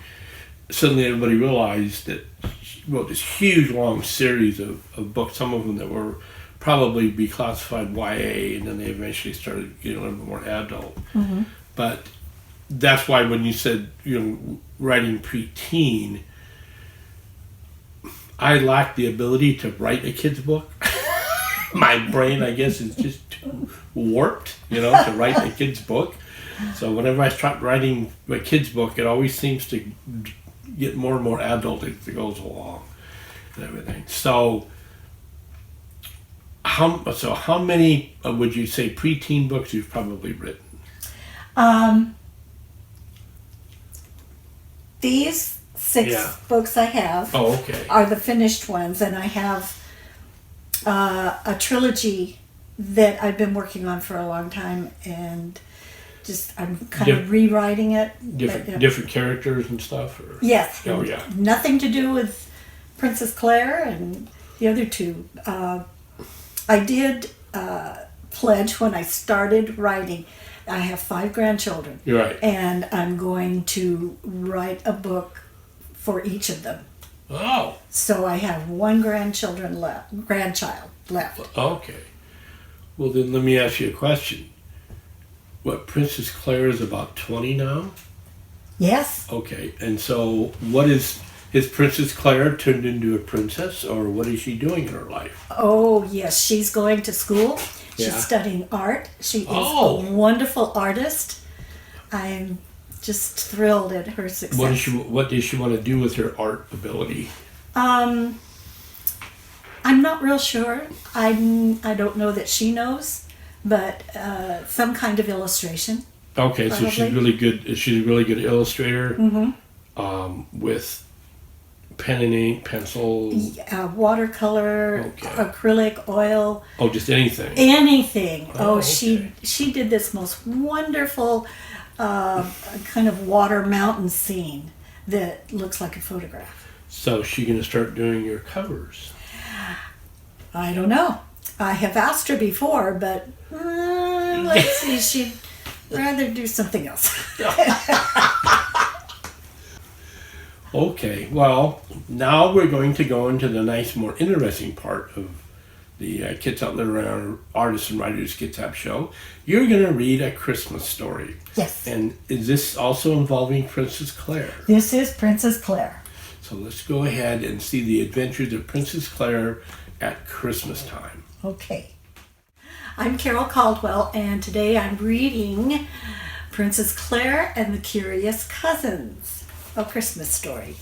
suddenly everybody realized that she wrote this huge long series of books, some of them that were probably be classified YA, and then they eventually started getting a little bit more adult. But that's why when you said, writing preteen, I lack the ability to write a kid's book. My brain, I guess, is just too warped, to write a kid's book. So whenever I start writing a kid's book, it always seems to get more and more adult as it goes along and everything. So how many would you say preteen books you've probably written? These 6 books I have are the finished ones, and I have a trilogy that I've been working on for a long time, and I'm kind of rewriting it. Different characters and stuff? Or? Yes. Oh, yeah. Nothing to do with Princess Claire and the other 2. I did pledge when I started writing. I have 5 grandchildren. You're right. And I'm going to write a book for each of them. Oh. So I have 1 grandchild left. Okay. Well, then let me ask you a question. What, Princess Claire is about 20 now? Yes. Okay. And so what is Princess Claire turned into a princess, or what is she doing in her life? Oh, yes. She's going to school. She's studying art. She is a wonderful artist. I'm just thrilled at her success. What does she want to do with her art ability? I'm not real sure. I don't know that she knows, but some kind of illustration. Okay, probably. So she's really good. She's a really good illustrator. With pen and ink, pencil, watercolor, acrylic, oil. Oh, just anything. Anything. Okay. She did this most wonderful kind of water mountain scene that looks like a photograph. So she's going to start doing your covers? I don't know. I have asked her before, but let's see. She'd rather do something else. Okay, well, now we're going to go into the nice, more interesting part of the Kids Out Literary Artists and Writers Kids App show. You're going to read a Christmas story. Yes. And is this also involving Princess Claire? This is Princess Claire. So let's go ahead and see the adventures of Princess Claire at Christmas time. Okay. I'm Carol Caldwell, and today I'm reading Princess Claire and the Curious Cousins, a Christmas story.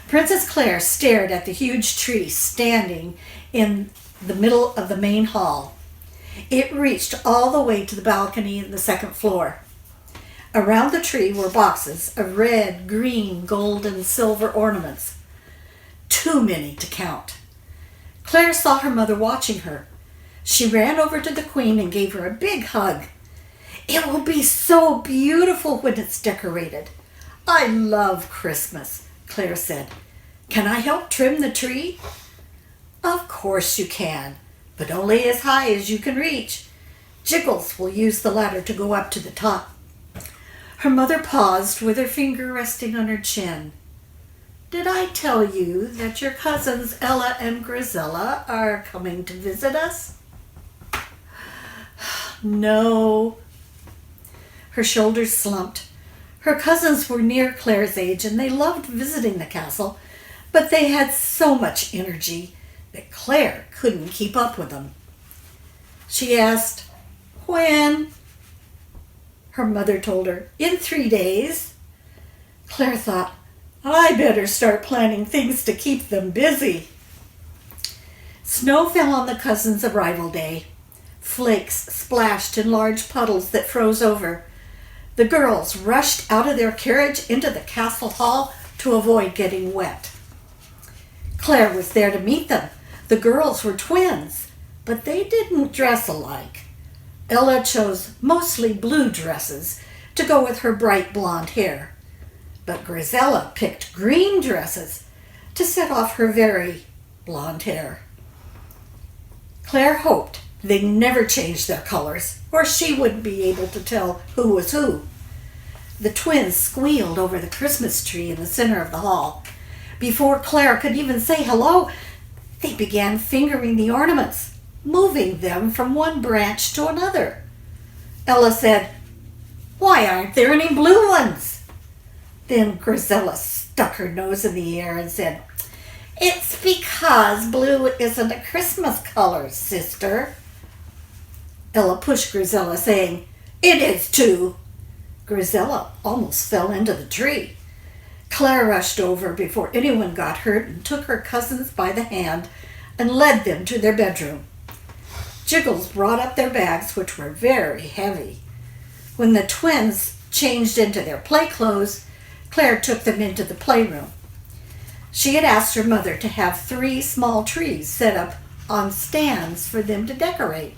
Princess Claire stared at the huge tree standing in the middle of the main hall. It reached all the way to the balcony in the second floor. Around the tree were boxes of red, green, gold, and silver ornaments. Too many to count. Claire saw her mother watching her. She ran over to the Queen and gave her a big hug. "It will be so beautiful when it's decorated. I love Christmas," Claire said. "Can I help trim the tree?" "Of course you can, but only as high as you can reach. Jiggles will use the ladder to go up to the top." Her mother paused with her finger resting on her chin. did I tell you that your cousins Ella and Grisella are coming to visit us? No. Her shoulders slumped. Her cousins were near Claire's age and they loved visiting the castle, but they had so much energy that Claire couldn't keep up with them. She asked, "When?" Her mother told her, "In 3 days." Claire thought, "I better start planning things to keep them busy." Snow fell on the cousins' arrival day. Flakes splashed in large puddles that froze over. The girls rushed out of their carriage into the castle hall to avoid getting wet. Claire was there to meet them. The girls were twins, but they didn't dress alike. Ella chose mostly blue dresses to go with her bright blonde hair, but Grisella picked green dresses to set off her very blonde hair. Claire hoped they never changed their colors, or she wouldn't be able to tell who was who. The twins squealed over the Christmas tree in the center of the hall. Before Claire could even say hello, they began fingering the ornaments, moving them from one branch to another. Ella said, "Why aren't there any blue ones?" Then Grisella stuck her nose in the air and said, "It's because blue isn't a Christmas color, sister." Ella pushed Grisella, saying, "It is too." Grisella almost fell into the tree. Claire rushed over before anyone got hurt and took her cousins by the hand and led them to their bedroom. Jiggles brought up their bags, which were very heavy. When the twins changed into their play clothes, Claire took them into the playroom. She had asked her mother to have 3 small trees set up on stands for them to decorate.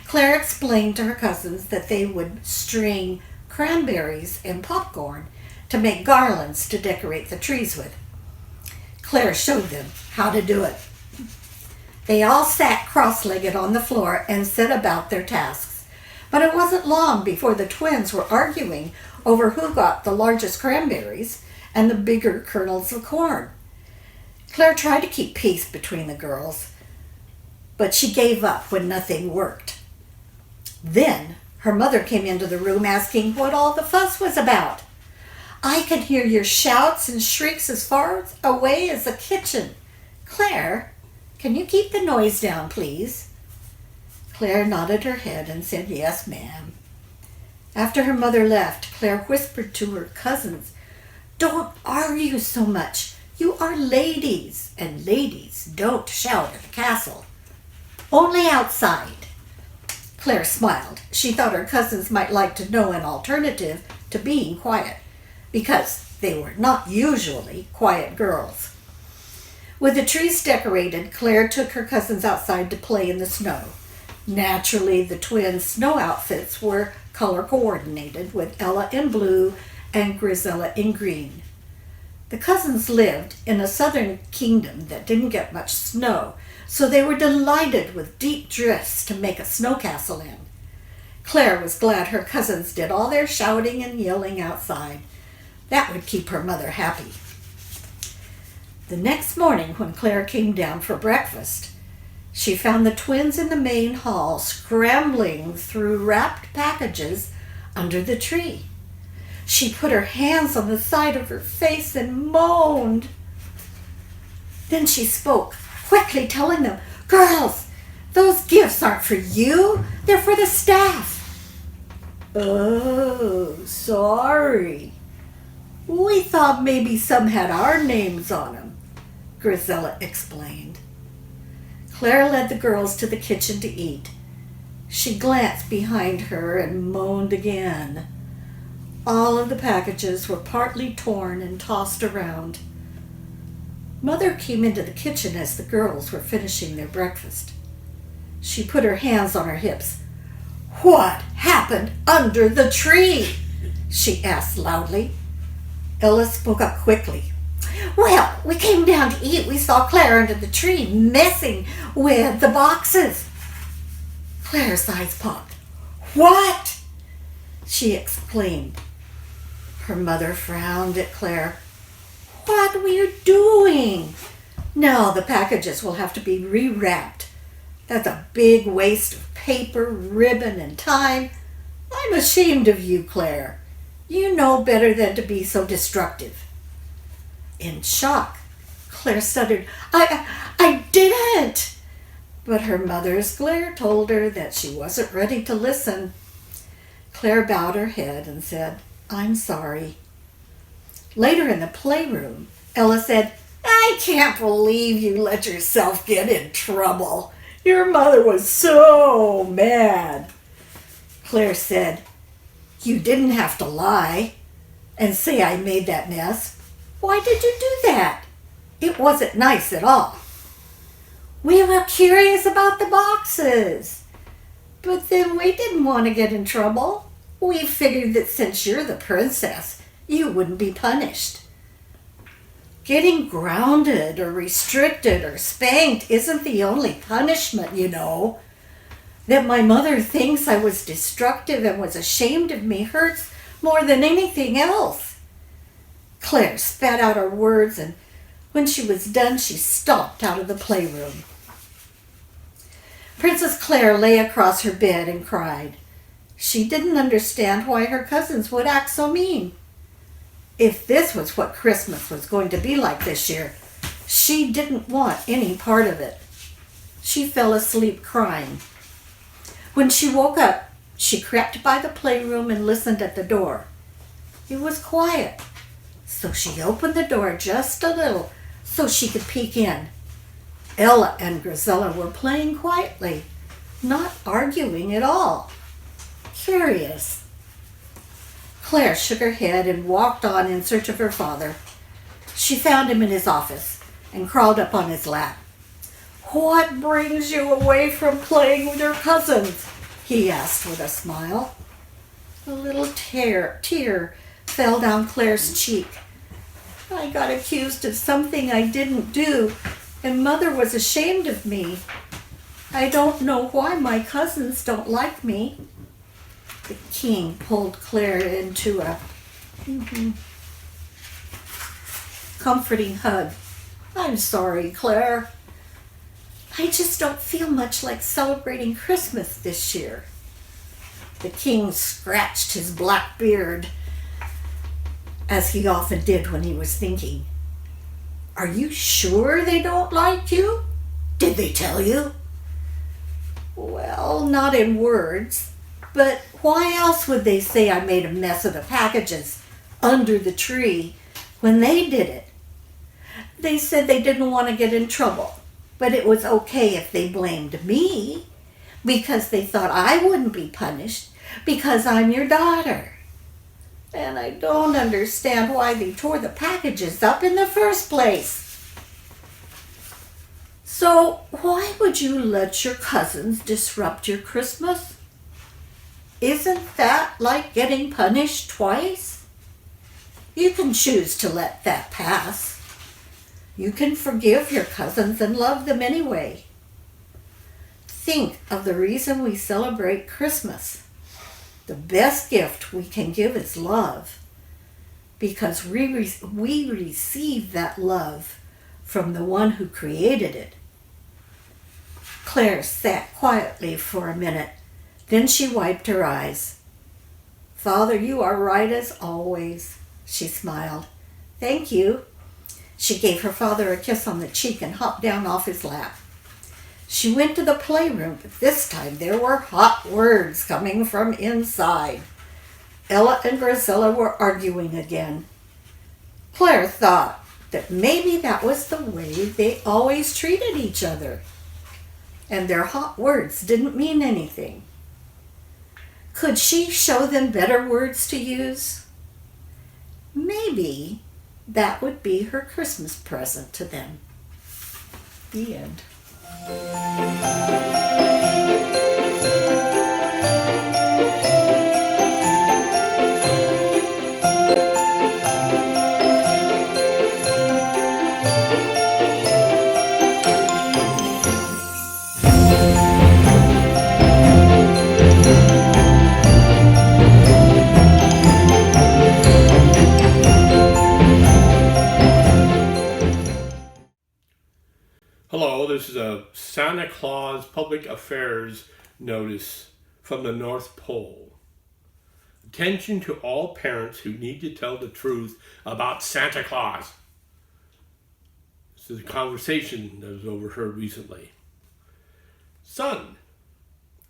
Claire explained to her cousins that they would string cranberries and popcorn to make garlands to decorate the trees with. Claire showed them how to do it. They all sat cross-legged on the floor and set about their tasks, but it wasn't long before the twins were arguing over who got the largest cranberries and the bigger kernels of corn. Claire tried to keep peace between the girls, but she gave up when nothing worked. Then her mother came into the room asking what all the fuss was about. "I can hear your shouts and shrieks as far away as the kitchen. Claire, can you keep the noise down, please?" Claire nodded her head and said, "Yes, ma'am." After her mother left, Claire whispered to her cousins, "Don't argue so much. You are ladies, and ladies don't shout at the castle. Only outside." Claire smiled. She thought her cousins might like to know an alternative to being quiet, because they were not usually quiet girls. With the trees decorated, Claire took her cousins outside to play in the snow. Naturally, the twins' snow outfits were color coordinated, with Ella in blue and Grisella in green. The cousins lived in a southern kingdom that didn't get much snow, so they were delighted with deep drifts to make a snow castle in. Claire was glad her cousins did all their shouting and yelling outside. That would keep her mother happy. The next morning, when Claire came down for breakfast, she found the twins in the main hall scrambling through wrapped packages under the tree. She put her hands on the side of her face and moaned. Then she spoke, quickly telling them, "Girls, those gifts aren't for you. They're for the staff." "Oh, sorry. We thought maybe some had our names on them," Grisella explained. Claire led the girls to the kitchen to eat. She glanced behind her and moaned again. All of the packages were partly torn and tossed around. Mother came into the kitchen as the girls were finishing their breakfast. She put her hands on her hips. "What happened under the tree?" she asked loudly. Ella spoke up quickly. "Well, we came down to eat. We saw Claire under the tree messing with the boxes." Claire's eyes popped. "What?" she exclaimed. Her mother frowned at Claire. What were you doing? Now the packages will have to be rewrapped. That's a big waste of paper, ribbon, and time. I'm ashamed of you, Claire. You know better than to be so destructive. In shock, Claire stuttered, I didn't. But her mother's glare told her that she wasn't ready to listen. Claire bowed her head and said, I'm sorry. Later in the playroom, Ella said, I can't believe you let yourself get in trouble. Your mother was so mad. Claire said, you didn't have to lie and say I made that mess. Why did you do that? It wasn't nice at all. We were curious about the boxes. But then we didn't want to get in trouble. We figured that since you're the princess, you wouldn't be punished. Getting grounded or restricted or spanked isn't the only punishment, you know. That my mother thinks I was destructive and was ashamed of me hurts more than anything else. Claire spat out her words, and when she was done, she stomped out of the playroom. Princess Claire lay across her bed and cried. She didn't understand why her cousins would act so mean. If this was what Christmas was going to be like this year, she didn't want any part of it. She fell asleep crying. When she woke up, she crept by the playroom and listened at the door. It was quiet, so she opened the door just a little so she could peek in. Ella and Grisella were playing quietly, not arguing at all. Curious. Claire shook her head and walked on in search of her father. She found him in his office and crawled up on his lap. What brings you away from playing with your cousins? He asked with a smile. A little tear fell down Claire's cheek. I got accused of something I didn't do, and Mother was ashamed of me. I don't know why my cousins don't like me. The king pulled Claire into a comforting hug. I'm sorry, Claire. I just don't feel much like celebrating Christmas this year. The king scratched his black beard, as he often did when he was thinking. Are you sure they don't like you? Did they tell you? Well, not in words. But why else would they say I made a mess of the packages under the tree when they did it? They said they didn't want to get in trouble, but it was okay if they blamed me because they thought I wouldn't be punished because I'm your daughter. And I don't understand why they tore the packages up in the first place. So why would you let your cousins disrupt your Christmas? Isn't that like getting punished twice? You can choose to let that pass. You can forgive your cousins and love them anyway. Think of the reason we celebrate Christmas. The best gift we can give is love, because we receive that love from the one who created it. Claire sat quietly for a minute. Then she wiped her eyes. Father, you are right as always, she smiled. Thank you. She gave her father a kiss on the cheek and hopped down off his lap. She went to the playroom, but this time there were hot words coming from inside. Ella and Grisella were arguing again. Claire thought that maybe that was the way they always treated each other, and their hot words didn't mean anything. Could she show them better words to use? Maybe that would be her Christmas present to them. The end. Santa Claus Public Affairs Notice from the North Pole. Attention to all parents who need to tell the truth about Santa Claus. This is a conversation that was overheard recently. Son,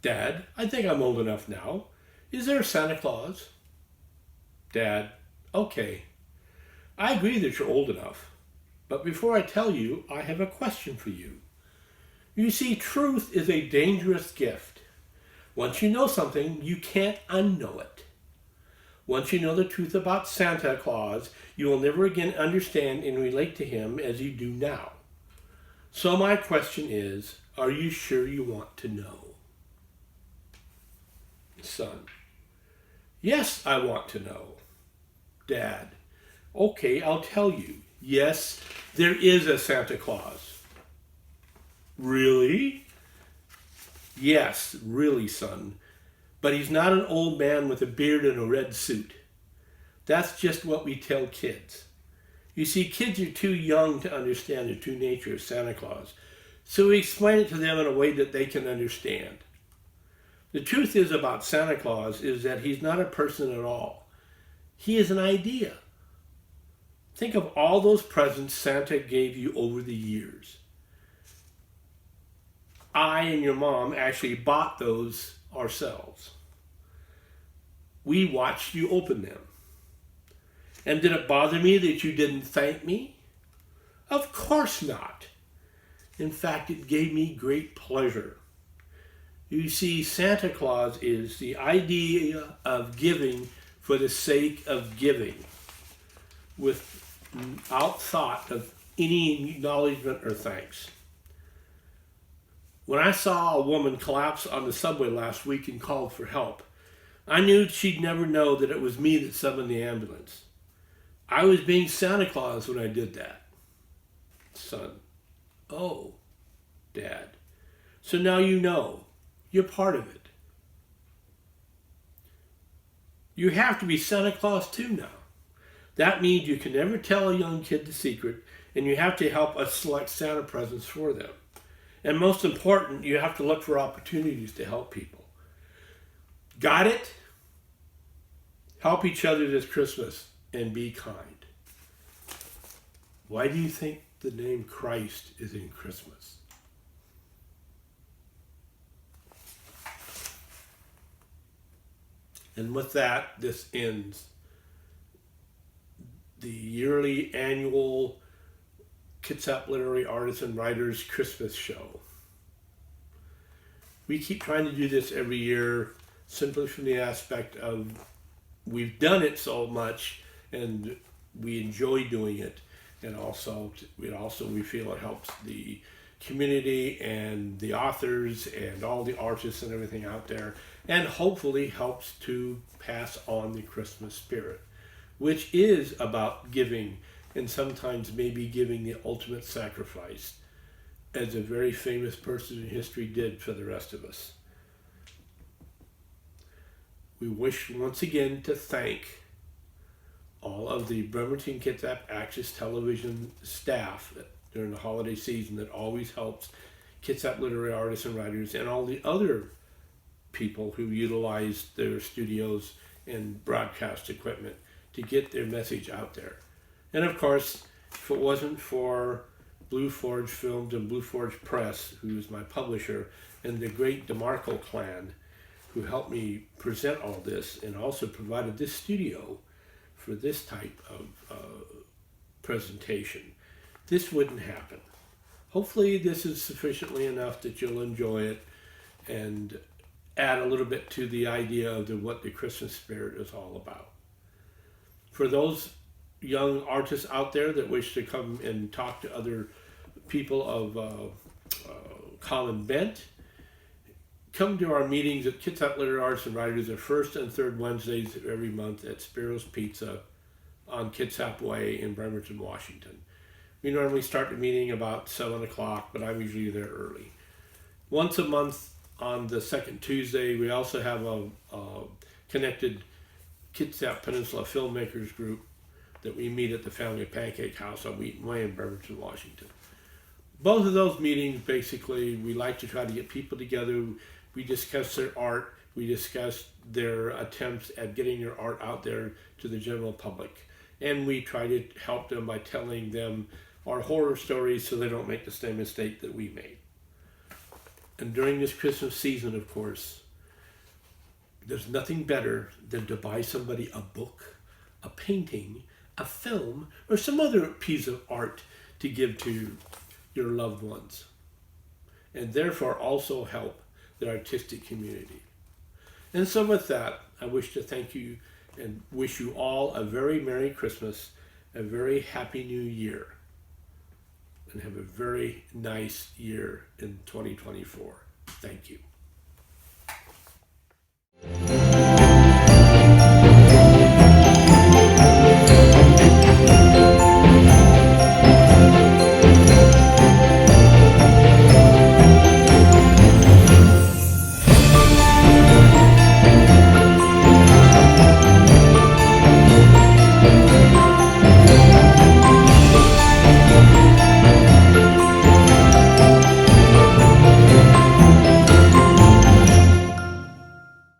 Dad, I think I'm old enough now. Is there a Santa Claus? Dad, okay. I agree that you're old enough. But before I tell you, I have a question for you. You see, truth is a dangerous gift. Once you know something, you can't unknow it. Once you know the truth about Santa Claus, you will never again understand and relate to him as you do now. So my question is, are you sure you want to know? Son, yes, I want to know. Dad, okay, I'll tell you. Yes, there is a Santa Claus. Really? Yes, really, son. But he's not an old man with a beard and a red suit. That's just what we tell kids. You see, kids are too young to understand the true nature of Santa Claus, so we explain it to them in a way that they can understand. The truth is about Santa Claus is that he's not a person at all. He is an idea. Think of all those presents Santa gave you over the years. I and your mom actually bought those ourselves. We watched you open them. And did it bother me that you didn't thank me? Of course not. In fact, it gave me great pleasure. You see, Santa Claus is the idea of giving for the sake of giving, without thought of any acknowledgement or thanks. When I saw a woman collapse on the subway last week and called for help, I knew she'd never know that it was me that summoned the ambulance. I was being Santa Claus when I did that. Son, oh, Dad. So now you know. You're part of it. You have to be Santa Claus too now. That means you can never tell a young kid the secret, and you have to help us select Santa presents for them. And most important, you have to look for opportunities to help people. Got it? Help each other this Christmas and be kind. Why do you think the name Christ is in Christmas? And with that, this ends the yearly annual Kitsap Literary Artists and Writers Christmas Show. We keep trying to do this every year simply from the aspect of we've done it so much and we enjoy doing it, and also we feel it helps the community and the authors and all the artists and everything out there, and hopefully helps to pass on the Christmas spirit, which is about giving, and sometimes maybe giving the ultimate sacrifice, as a very famous person in history did for the rest of us. We wish once again to thank all of the Bremerton Kitsap Access Television staff during the holiday season that always helps Kitsap Literary Artists and Writers, and all the other people who utilize their studios and broadcast equipment to get their message out there. And of course, if it wasn't for Blue Forge Films and Blue Forge Press, who is my publisher, and the great DeMarco clan, who helped me present all this and also provided this studio for this type of presentation, this wouldn't happen. Hopefully this is sufficiently enough that you'll enjoy it and add a little bit to the idea of what the Christmas spirit is all about. For those young artists out there that wish to come and talk to other people of common bent, come to our meetings at Kitsap Literary Artists and Writers the first and third Wednesdays of every month at Spiro's Pizza on Kitsap Way in Bremerton, Washington. We normally start the meeting about 7 o'clock, but I'm usually there early. Once a month on the second Tuesday, we also have a connected Kitsap Peninsula Filmmakers group that we meet at the Family Pancake House on Wheaton Way in Bremerton, Washington. both of those meetings, basically, we like to try to get people together. We discuss their art. We discuss their attempts at getting their art out there to the general public. And we try to help them by telling them our horror stories so they don't make the same mistake that we made. And during this Christmas season, of course, there's nothing better than to buy somebody a book, a painting, a film, or some other piece of art to give to your loved ones, and therefore also help the artistic community. And so with that, I wish to thank you and wish you all a very Merry Christmas, a very Happy New Year, and have a very nice year in 2024. Thank you.